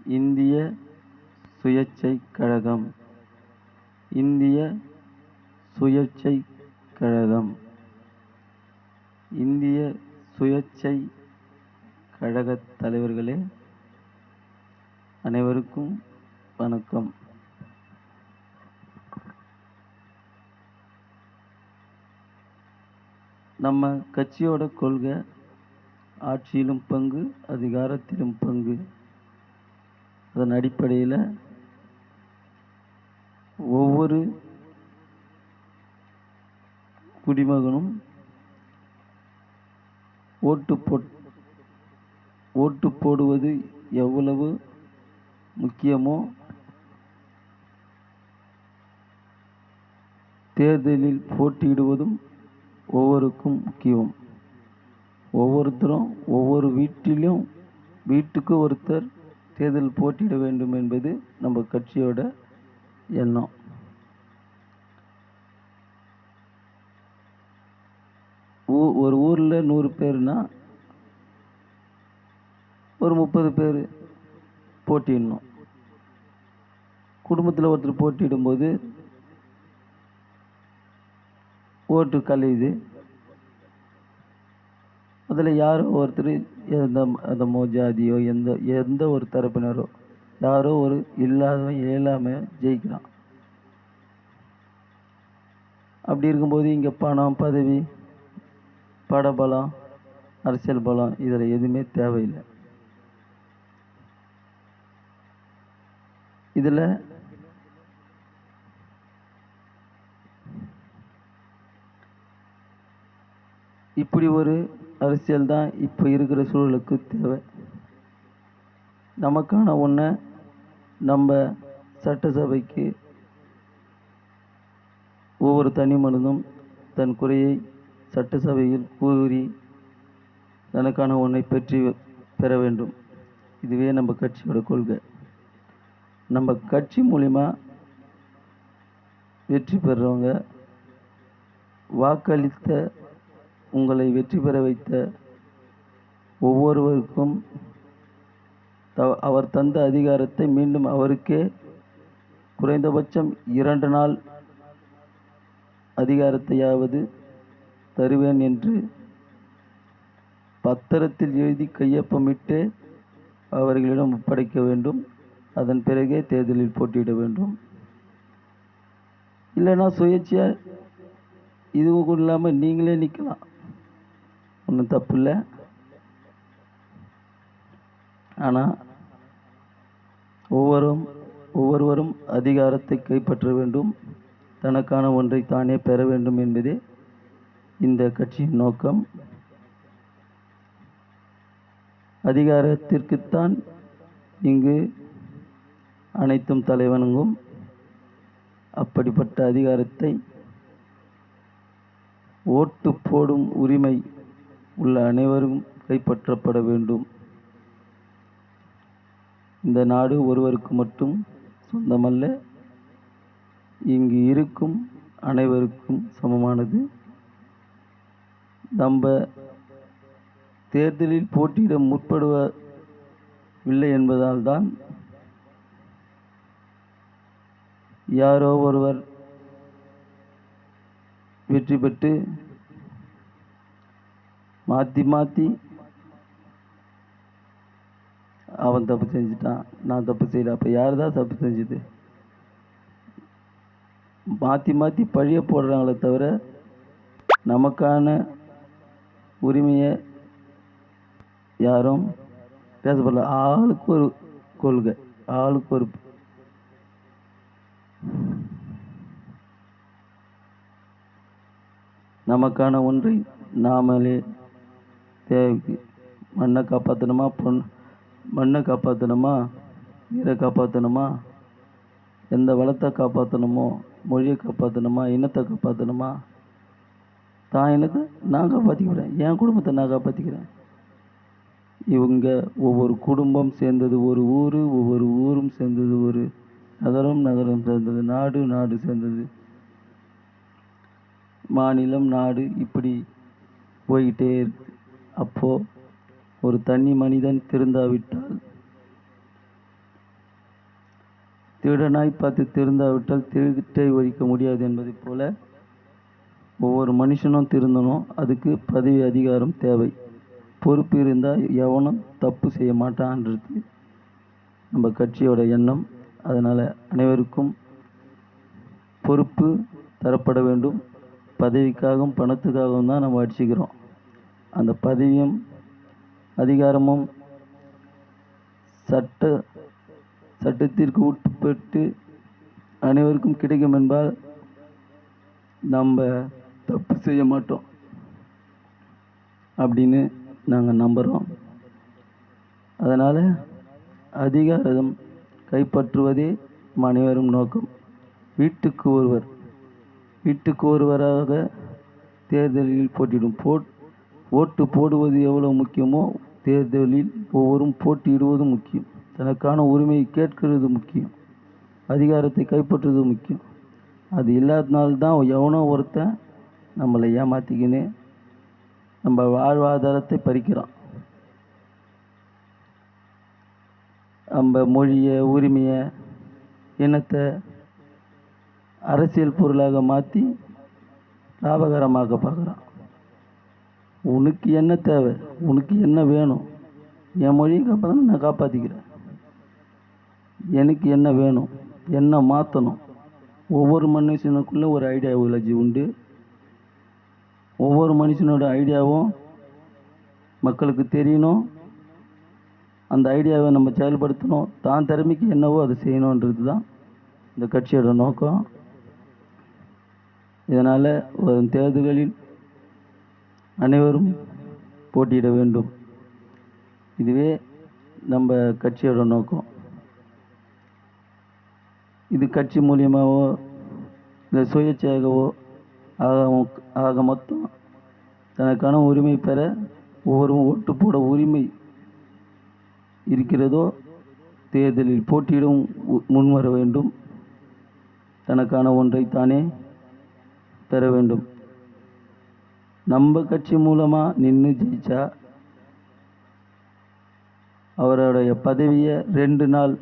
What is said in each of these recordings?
இந்திய சுயேட்சை கழகம், இந்திய சுயேட்சை கழகம், இந்திய சுயேட்சை கழகத் தலைவர்களே, அனைவருக்கும் வணக்கம். நம்ம கட்சியோட கொள்கை ஆட்சியிலும் பங்கு, அதிகாரத்திலும் பங்கு. அதன் அடிப்படையில் ஒவ்வொரு குடிமகனும் ஓட்டு போடுவது எவ்வளவு முக்கியமோ, தேர்தலில் போட்டியிடுவதும் ஒவ்வொருக்கும் முக்கியம். ஒவ்வொருத்தரும் ஒவ்வொரு வீட்டுக்கு ஒருத்தர் தேர்தல் போட்டியிட வேண்டும் என்பது நம்ம கட்சியோட எண்ணம். ஒரு ஊரில் 100 பேர்னா ஒரு 30 பேர் போட்டியிடணும். குடும்பத்தில் ஒருத்தர் போட்டியிடும்போது ஓட்டு கலையுது. அதில் யாரோ ஒருத்தர் எந்த ஜாதியோ எந்த ஒரு தரப்பினரோ யாரோ ஒரு இயலாமல் ஜெயிக்கிறான். அப்படி இருக்கும்போது இங்கே பணம், பதவி, படபலம், அரசியல் பலம் இதில் எதுவுமே தேவையில்லை. இதில் இப்படி ஒரு அரசியல் தான் இப்போ இருக்கிற சூழலுக்கு தேவை. நமக்கான ஒன்றை நம்ம சட்டசபைக்கு ஒவ்வொரு தனி மனிதனும் தன் குறையை சட்டசபையில் கூறி தனக்கான ஒன்றை பெற வேண்டும். இதுவே நம்ம கட்சியோட கொள்கை. நம்ம கட்சி மூலிமா வெற்றி பெறுறவங்க, வாக்களித்த உங்களை வெற்றி பெற வைத்த ஒவ்வொருவருக்கும் அவர் தந்த அதிகாரத்தை மீண்டும் அவருக்கே குறைந்தபட்சம் 2 நாள் அதிகாரத்தையாவது தருவேன் என்று பத்திரத்தில் எழுதி கையொப்பமிட்டு அவர்களிடம் ஒப்படைக்க வேண்டும். அதன் பிறகே தேர்தலில் போட்டியிட வேண்டும். இல்லைன்னா சுயேட்சையாக இதுவும் இல்லாமல் நீங்களே நிற்கலாம், ஒன்றும் தப்பு இல்லை. ஆனால் ஒவ்வொருவரும் அதிகாரத்தை கைப்பற்ற வேண்டும், தனக்கான ஒன்றை தானே பெற வேண்டும் என்பதே இந்த கட்சியின் நோக்கம். அதிகாரத்திற்குத்தான் இங்கு அனைத்தும் தலைவணங்கும். அப்படிப்பட்ட அதிகாரத்தை ஓட்டு போடும் உரிமை உள்ள அனைவரும் கைப்பற்றப்பட வேண்டும். இந்த நாடு ஒருவருக்கு மட்டும் சொந்தமல்ல, இங்கு இருக்கும் அனைவருக்கும் சமமானது. நம்ம தேர்தலில் போட்டியிட முற்படவில்லை என்பதால் தான் யாரோ ஒருவர் வெற்றி பெற்று மாற்றி அவன் தப்பு செஞ்சுட்டான், நான் தப்பு செய்யல. அப்போ யார் தான் தப்பு செஞ்சது? மாற்றி பழிய போடுறாங்களே தவிர நமக்கான உரிமையை யாரும் பேசப்படல. ஆளுக்கு ஒரு கொள்கை, ஆளுக்கு ஒரு நமக்கான ஒன்றை நாமளே தேவைக்கு மண்ணை காப்பாற்றணுமா, மண்ணை காப்பாற்றணுமா, நீரை காப்பாற்றணுமா, எந்த வளத்தை காப்பாற்றணுமோ, மொழியை காப்பாற்றணுமா, இனத்தை காப்பாற்றணுமா, தான் இனத்தை நான் காப்பாற்றிக்கிறேன், என் குடும்பத்தை நான் காப்பாற்றிக்கிறேன். இவங்க ஒவ்வொரு குடும்பம் சேர்ந்தது ஒரு ஊர், ஒவ்வொரு ஊரும் சேர்ந்தது ஒரு நகரம் சேர்ந்தது நாடு சேர்ந்தது மாநிலம், நாடு, இப்படி போய்கிட்டே இருக்கு. அப்போது ஒரு தனி மனிதன் திருந்தாவிட்டால் திருடனாய் பார்த்து திருந்தாவிட்டால் திருட்டை ஒழிக்க முடியாது என்பதைப் போல ஒவ்வொரு மனுஷனும் திருந்தணும். அதுக்கு பதவி அதிகாரம் தேவை. பொறுப்பு இருந்தால் எவனும் தப்பு செய்ய மாட்டான்றது நம்ம கட்சியோட எண்ணம். அதனால் அனைவருக்கும் பொறுப்பு தரப்பட வேண்டும். பதவிக்காகவும் பணத்துக்காகவும் தான் நம்ம அடிச்சுக்கிறோம். அந்த பதவியும் அதிகாரமும் சட்டத்திற்கு உட்பட்டு அனைவருக்கும் கிடைக்கும் என்பதால் நம்ம தப்பு செய்ய மாட்டோம் அப்படின்னு நாங்கள் நம்புகிறோம். அதனால் அதிகாரம் கைப்பற்றுவதே நம் அனைவரும் நோக்கம். வீட்டுக்கு ஒருவராக தேர்தலில் போட்டியிடும். ஓட்டு போடுவது எவ்வளோ முக்கியமோ தேர்தலில் ஒவ்வொருவரும் போட்டியிடுவது முக்கியம். தனக்கான உரிமையை கேட்கிறது முக்கியம். அதிகாரத்தை கைப்பற்றுவது முக்கியம். அது இல்லாதனால்தான் எவனோ ஒருத்தன் நம்மளை ஏமாற்றிக்கின்னு நம்ம வாழ்வாதாரத்தை பறிக்கிறான். நம்ம மொழியை, உரிமையை, இனத்தை அரசியல் பொருளாக மாற்றி லாபகரமாக பார்க்குறான். உனக்கு என்ன தேவை? உனக்கு என்ன வேணும்? என் மொழியை காப்பாற்றணும், நான் காப்பாற்றிக்கிறேன். எனக்கு என்ன வேணும்? என்ன மாற்றணும்? ஒவ்வொரு மனுஷனுக்குள்ளே ஒரு ஐடியாலஜி உண்டு. ஒவ்வொரு மனுஷனோட ஐடியாவும் மக்களுக்கு தெரியணும். அந்த ஐடியாவை நம்ம செயல்படுத்தணும். தான் திறமைக்கு என்னவோ அதை செய்யணுன்றது தான் இந்த கட்சியோட நோக்கம். இதனால் வரும் தேர்தல்களில் அனைவரும் போட்டியிட வேண்டும். இதுவே நம்ம கட்சியோட நோக்கம். இது கட்சி மூலியமாகவோ இல்லை சுயேட்சையாகவோ ஆக மொத்தம் தனக்கான உரிமை பெற ஒவ்வொருவரும் ஓட்டு போட உரிமை இருக்கிறதோ தேர்தலில் போட்டியிடும் முன்வர வேண்டும். தனக்கான ஒன்றை தானே பெற வேண்டும். நம்ம கட்சி மூலமாக நின்று ஜெயிச்சா அவருடைய பதவியை 2 நாள்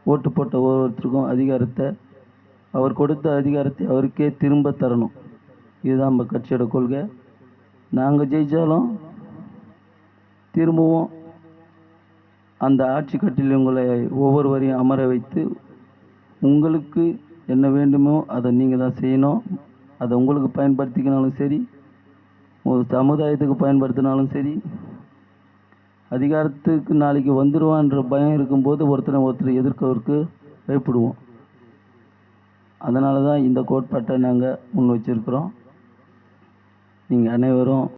ஓட்டு போட்ட ஒவ்வொருத்தருக்கும் அதிகாரத்தை, அவர் கொடுத்த அதிகாரத்தை அவருக்கே திரும்ப தரணும். இதுதான் நம்ம கட்சியோட கொள்கை. நாங்கள் ஜெயித்தாலும் திரும்பவும் அந்த ஆட்சி கட்டில் உங்களை ஒவ்வொருவரையும் அமர வைத்து உங்களுக்கு என்ன வேண்டுமோ அதை நீங்கள் தான் செய்யணும். அதை உங்களுக்கு பயன்படுத்திக்கினாலும் சரி, ஒரு சமுதாயத்துக்கு பயன்படுத்தினாலும் சரி. அதிகாரத்துக்கு நாளைக்கு வந்துடுவான்ற பயம் இருக்கும்போது ஒருத்தர் எதிர்க்கவருக்கு பயப்படுவோம். அதனால தான் இந்த கோட்பாட்டை நாங்கள் முன் வச்சிருக்கிறோம். நீங்கள் அனைவரும்